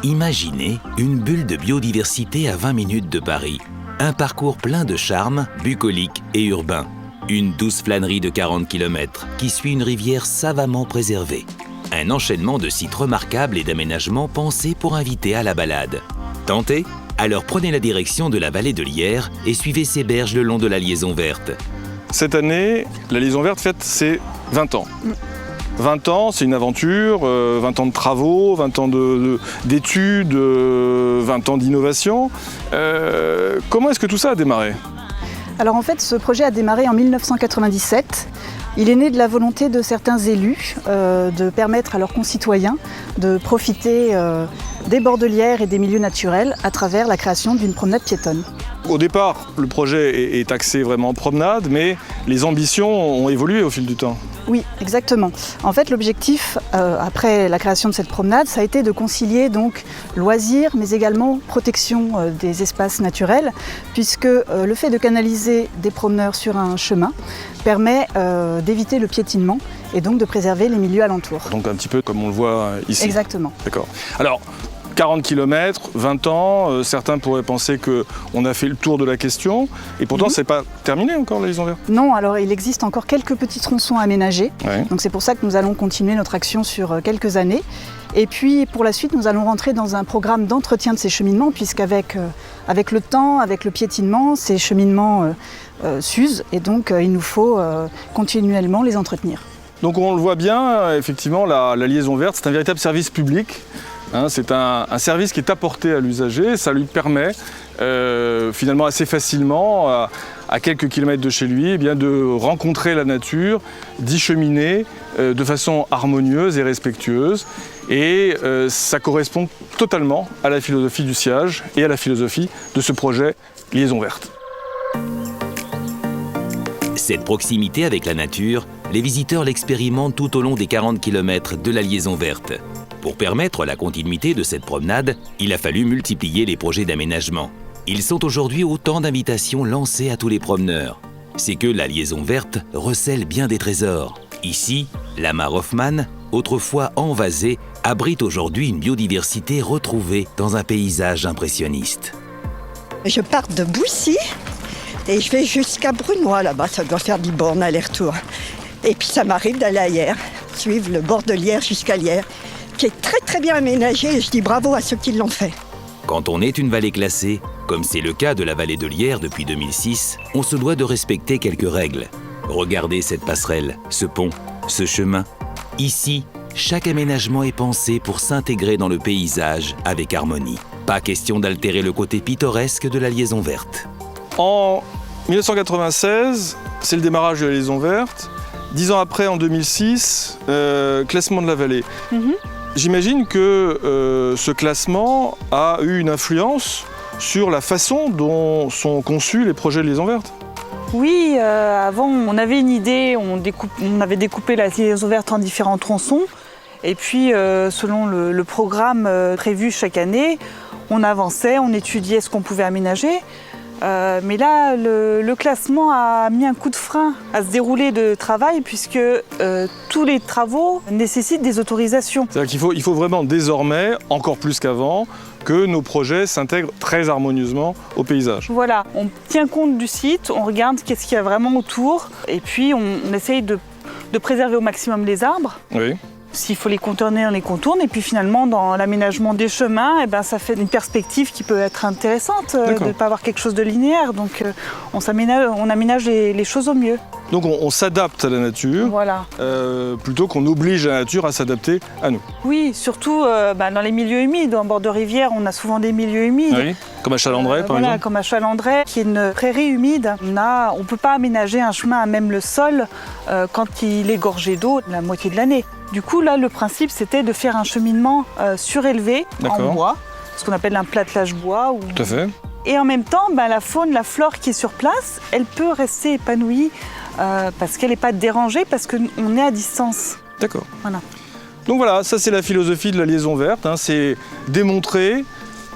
Imaginez une bulle de biodiversité à 20 minutes de Paris. Un parcours plein de charme, bucolique et urbain. Une douce flânerie de 40 km qui suit une rivière savamment préservée. Un enchaînement de sites remarquables et d'aménagements pensés pour inviter à la balade. Tentez? Alors prenez la direction de la vallée de l'Yerres et suivez ses berges le long de la liaison verte. Cette année, la liaison verte fête ses 20 ans. 20 ans, c'est une aventure, 20 ans de travaux, 20 ans d'études, 20 ans d'innovation. Comment est-ce que tout ça a démarré ? Alors en fait, ce projet a démarré en 1997. Il est né de la volonté de certains élus de permettre à leurs concitoyens de profiter des bords de l'Yerres et des milieux naturels à travers la création d'une promenade piétonne. Au départ, le projet est axé vraiment promenade, mais les ambitions ont évolué au fil du temps. Oui, exactement. En fait, l'objectif, après la création de cette promenade, ça a été de concilier donc loisirs, mais également protection des espaces naturels, puisque le fait de canaliser des promeneurs sur un chemin permet d'éviter le piétinement et donc de préserver les milieux alentours. Donc un petit peu comme on le voit ici. Exactement. D'accord. Alors, 40 km, 20 ans, certains pourraient penser qu'on a fait le tour de la question, et pourtant c'est pas terminé encore la liaison verte. Non, alors il existe encore quelques petits tronçons aménagés, Ouais. donc c'est pour ça que nous allons continuer notre action sur quelques années. Et puis pour la suite, nous allons rentrer dans un programme d'entretien de ces cheminements, puisqu'avec avec le temps, avec le piétinement, ces cheminements s'usent, et donc il nous faut continuellement les entretenir. Donc on le voit bien, effectivement, la liaison verte, c'est un véritable service public. C'est un service qui est apporté à l'usager, ça lui permet finalement assez facilement, à quelques kilomètres de chez lui, de rencontrer la nature, d'y cheminer de façon harmonieuse et respectueuse. Et ça correspond totalement à la philosophie du sillage et à la philosophie de ce projet Liaison verte. Cette proximité avec la nature, les visiteurs l'expérimentent tout au long des 40 km de la liaison verte. Pour permettre la continuité de cette promenade, il a fallu multiplier les projets d'aménagement. Ils sont aujourd'hui autant d'invitations lancées à tous les promeneurs. C'est que la liaison verte recèle bien des trésors. Ici, la mare Hoffmann, autrefois envasée, abrite aujourd'hui une biodiversité retrouvée dans un paysage impressionniste. Je pars de Boussy et je vais jusqu'à Brunois là-bas, ça doit faire 10 bornes aller-retour. Et puis ça m'arrive d'aller à Hyères, suivre le bord de l'Yerres jusqu'à l'Yerres, qui est très très bien aménagé, et je dis bravo à ceux qui l'ont fait. Quand on est une vallée classée, comme c'est le cas de la vallée de l'Yerres depuis 2006, on se doit de respecter quelques règles. Regardez cette passerelle, ce pont, ce chemin. Ici, chaque aménagement est pensé pour s'intégrer dans le paysage avec harmonie. Pas question d'altérer le côté pittoresque de la liaison verte. En 1996, c'est le démarrage de la liaison verte. 10 ans après, en 2006, classement de la vallée. J'imagine que ce classement a eu une influence sur la façon dont sont conçus les projets de liaison verte. Oui, avant on avait une idée, on avait découpé la liaison verte en différents tronçons. Et puis selon le programme prévu chaque année, on avançait, on étudiait ce qu'on pouvait aménager. Mais là, le classement a mis un coup de frein à ce déroulé de travail, puisque tous les travaux nécessitent des autorisations. C'est-à-dire qu'il faut vraiment désormais, encore plus qu'avant, que nos projets s'intègrent très harmonieusement au paysage. Voilà, on tient compte du site, on regarde qu'est-ce qu'il y a vraiment autour, et puis on essaye de préserver au maximum les arbres. Oui. S'il faut les contourner, on les contourne. Et puis finalement, dans l'aménagement des chemins, ça fait une perspective qui peut être intéressante, de ne pas avoir quelque chose de linéaire. Donc on aménage les choses au mieux. Donc on s'adapte à la nature, voilà. Plutôt qu'on oblige la nature à s'adapter à nous. Oui, surtout dans les milieux humides. En bord de rivière, on a souvent des milieux humides. Oui, comme à Chalandray par exemple. Comme à Chalandray, qui est une prairie humide. On ne peut pas aménager un chemin à même le sol quand il est gorgé d'eau la moitié de l'année. Du coup, là, le principe, c'était de faire un cheminement surélevé en bois, ce qu'on appelle un platelage bois. Tout à fait. Et en même temps, la faune, la flore qui est sur place, elle peut rester épanouie parce qu'elle n'est pas dérangée, parce qu'on est à distance. D'accord. Voilà. Donc voilà, ça c'est la philosophie de la liaison verte, c'est démontrer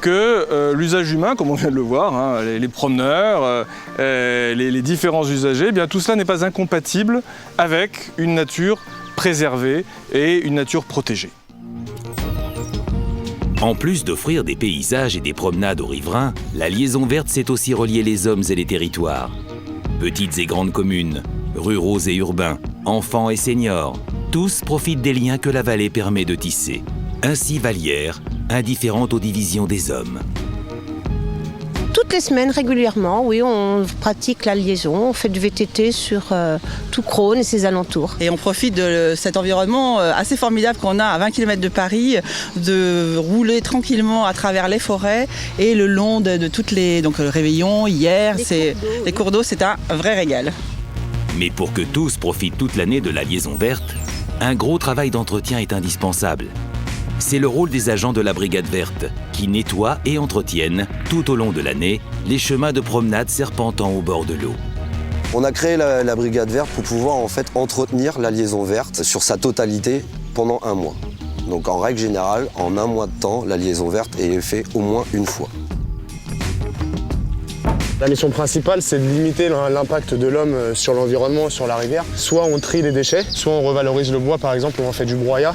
que l'usage humain, comme on vient de le voir, les promeneurs, les différents usagers, tout cela n'est pas incompatible avec une nature préservée et une nature protégée. En plus d'offrir des paysages et des promenades aux riverains, la liaison verte sait aussi relier les hommes et les territoires. Petites et grandes communes, ruraux et urbains, enfants et seniors, tous profitent des liens que la vallée permet de tisser. Ainsi Vallières, indifférente aux divisions des hommes. Toutes les semaines, régulièrement, oui, on pratique la liaison, on fait du VTT sur tout Crosne et ses alentours. Et on profite de cet environnement assez formidable qu'on a à 20 km de Paris, de rouler tranquillement à travers les forêts et le long de toutes les... Donc le réveillon, hier, les cours d'eau, c'est un vrai régal. Mais pour que tous profitent toute l'année de la liaison verte, un gros travail d'entretien est indispensable. C'est le rôle des agents de la Brigade verte, qui nettoient et entretiennent, tout au long de l'année, les chemins de promenade serpentant au bord de l'eau. On a créé la Brigade verte pour pouvoir en fait entretenir la liaison verte sur sa totalité pendant un mois. Donc en règle générale, en un mois de temps, la liaison verte est faite au moins une fois. La mission principale, c'est de limiter l'impact de l'homme sur l'environnement, sur la rivière. Soit on trie les déchets, soit on revalorise le bois, par exemple, on en fait du broyat.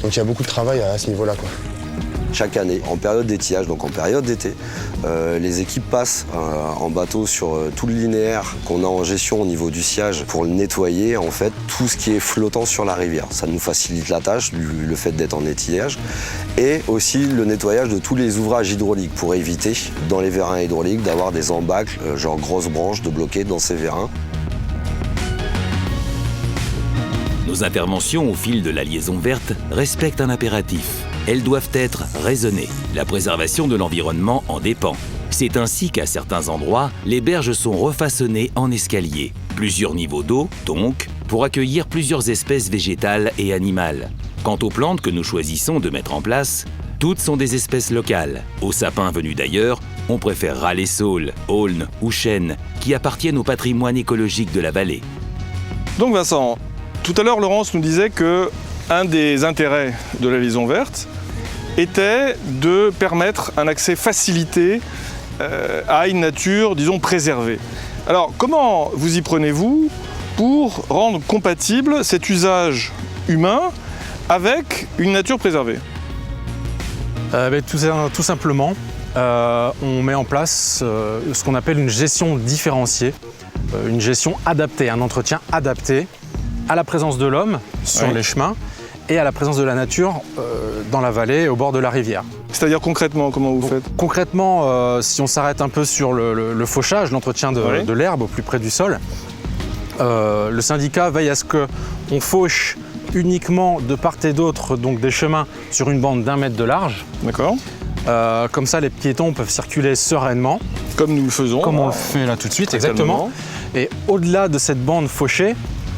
Donc il y a beaucoup de travail à ce niveau-là, quoi. Chaque année, en période d'étiage, donc en période d'été, les équipes passent en bateau sur tout le linéaire qu'on a en gestion au niveau du sciage pour le nettoyer, en fait, tout ce qui est flottant sur la rivière. Ça nous facilite la tâche, le fait d'être en étillage, et aussi le nettoyage de tous les ouvrages hydrauliques pour éviter, dans les vérins hydrauliques, d'avoir des embâcles, genre grosses branches, de bloquer dans ces vérins. Nos interventions au fil de la liaison verte respectent un impératif. Elles doivent être raisonnées. La préservation de l'environnement en dépend. C'est ainsi qu'à certains endroits, les berges sont refaçonnées en escaliers. Plusieurs niveaux d'eau, donc, pour accueillir plusieurs espèces végétales et animales. Quant aux plantes que nous choisissons de mettre en place, toutes sont des espèces locales. Aux sapins venus d'ailleurs, on préférera les saules, aulnes ou chênes, qui appartiennent au patrimoine écologique de la vallée. Donc Vincent, tout à l'heure Laurence nous disait que un des intérêts de la liaison verte était de permettre un accès facilité à une nature, disons, préservée. Alors, comment vous y prenez-vous pour rendre compatible cet usage humain avec une nature préservée ? Tout simplement, on met en place ce qu'on appelle une gestion différenciée, une gestion adaptée, un entretien adapté à la présence de l'homme sur les chemins et à la présence de la nature dans la vallée, au bord de la rivière. C'est-à-dire concrètement, comment vous faites ? Concrètement, si on s'arrête un peu sur le fauchage, l'entretien de l'herbe au plus près du sol, le syndicat veille à ce qu'on fauche uniquement de part et d'autre donc des chemins sur une bande d'1 mètre de large. D'accord. Comme ça, les piétons peuvent circuler sereinement. Comme nous le faisons. Comme on le fait là tout de suite, exactement. Et au-delà de cette bande fauchée,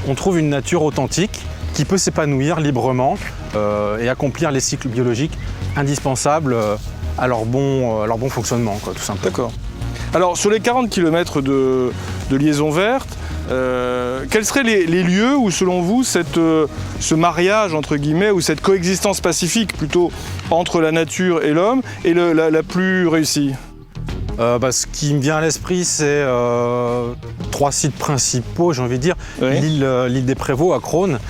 on trouve une nature authentique qui peut s'épanouir librement et accomplir les cycles biologiques indispensables à leur bon fonctionnement, quoi, tout simplement. D'accord. Alors, sur les 40 km de liaison verte, quels seraient les lieux où, selon vous, ce mariage, entre guillemets, ou cette coexistence pacifique, plutôt, entre la nature et l'homme, est la plus réussie ? Ce qui me vient à l'esprit, c'est 3 sites principaux, j'ai envie de dire. Oui. L'île des Prévots à Crosne,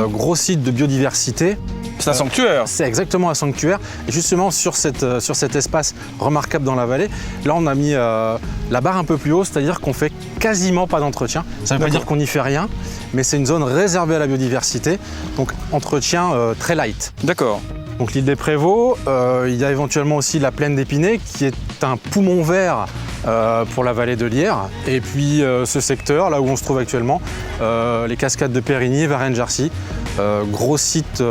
gros site de biodiversité. C'est un sanctuaire. C'est exactement un sanctuaire. Et justement, sur cet espace remarquable dans la vallée, là, on a mis la barre un peu plus haut, c'est-à-dire qu'on fait quasiment pas d'entretien. Ça ne veut pas dire qu'on n'y fait rien, mais c'est une zone réservée à la biodiversité, donc entretien très light. D'accord. Donc l'île des Prévots, il y a éventuellement aussi la plaine d'Épinay, qui est un poumon vert pour la vallée de Lierre. Et puis ce secteur, là où on se trouve actuellement, les cascades de Périgny, Varennes-Jarcy, gros site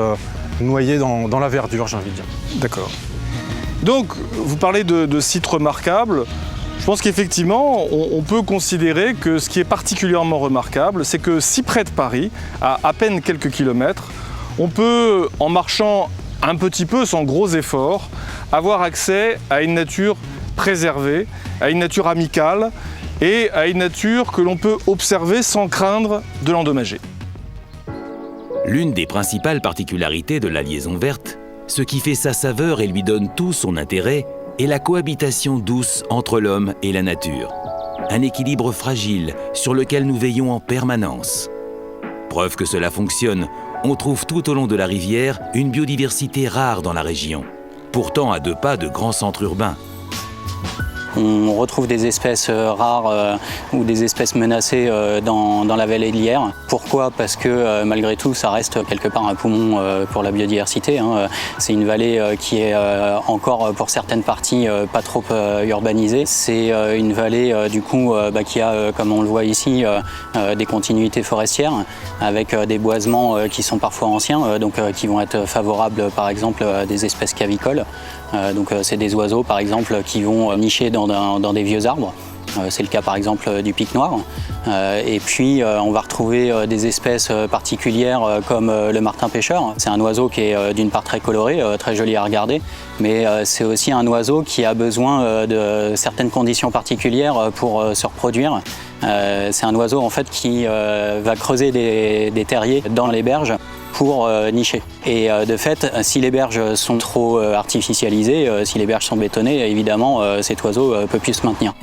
noyé dans la verdure, j'ai envie de dire. D'accord. Donc, vous parlez de sites remarquables. Je pense qu'effectivement, on peut considérer que ce qui est particulièrement remarquable, c'est que si près de Paris, à peine quelques kilomètres, on peut, en marchant un petit peu, sans gros efforts, avoir accès à une nature préservée, à une nature amicale et à une nature que l'on peut observer sans craindre de l'endommager. L'une des principales particularités de la liaison verte, ce qui fait sa saveur et lui donne tout son intérêt, est la cohabitation douce entre l'homme et la nature. Un équilibre fragile sur lequel nous veillons en permanence. Preuve que cela fonctionne, on trouve tout au long de la rivière une biodiversité rare dans la région. pourtant à 2 pas de grands centres urbains. On retrouve des espèces rares ou des espèces menacées dans la vallée de l'Yerres. Pourquoi ? Parce que malgré tout, ça reste quelque part un poumon pour la biodiversité. C'est une vallée qui est encore pour certaines parties pas trop urbanisée. C'est une vallée du coup qui a, comme on le voit ici, des continuités forestières avec des boisements qui sont parfois anciens, donc qui vont être favorables par exemple à des espèces cavicoles. Donc c'est des oiseaux par exemple qui vont nicher dans des vieux arbres. C'est le cas par exemple du pic noir. Et puis on va retrouver des espèces particulières comme le martin pêcheur. C'est un oiseau qui est d'une part très coloré, très joli à regarder, mais c'est aussi un oiseau qui a besoin de certaines conditions particulières pour se reproduire. C'est un oiseau en fait qui va creuser des terriers dans les berges pour nicher. Et de fait, si les berges sont trop artificialisées, si les berges sont bétonnées, évidemment cet oiseau peut plus se maintenir.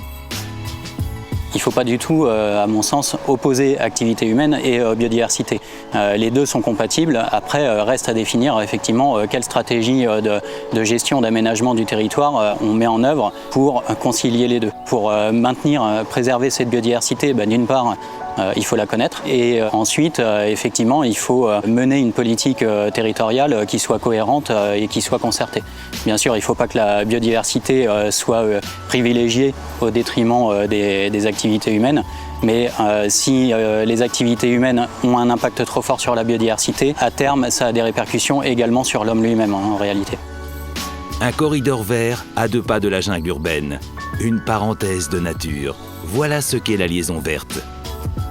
Il ne faut pas du tout, à mon sens, opposer activité humaine et biodiversité. Les deux sont compatibles. Après, reste à définir effectivement quelle stratégie de gestion, d'aménagement du territoire on met en œuvre pour concilier les deux. Pour maintenir, préserver cette biodiversité, d'une part, il faut la connaître et ensuite, effectivement, il faut mener une politique territoriale qui soit cohérente et qui soit concertée. Bien sûr, il ne faut pas que la biodiversité soit privilégiée au détriment des activités humaines, mais si les activités humaines ont un impact trop fort sur la biodiversité, à terme, ça a des répercussions également sur l'homme lui-même en réalité. Un corridor vert à 2 pas de la jungle urbaine. Une parenthèse de nature. Voilà ce qu'est la liaison verte.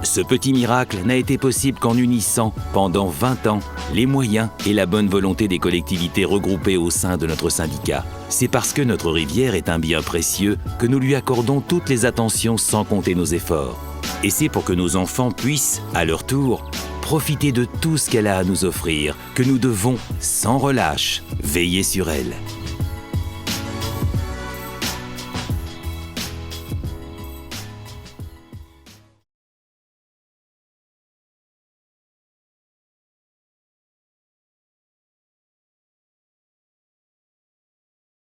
Ce petit miracle n'a été possible qu'en unissant, pendant 20 ans, les moyens et la bonne volonté des collectivités regroupées au sein de notre syndicat. C'est parce que notre rivière est un bien précieux que nous lui accordons toutes les attentions sans compter nos efforts. Et c'est pour que nos enfants puissent, à leur tour, profiter de tout ce qu'elle a à nous offrir, que nous devons, sans relâche, veiller sur elle.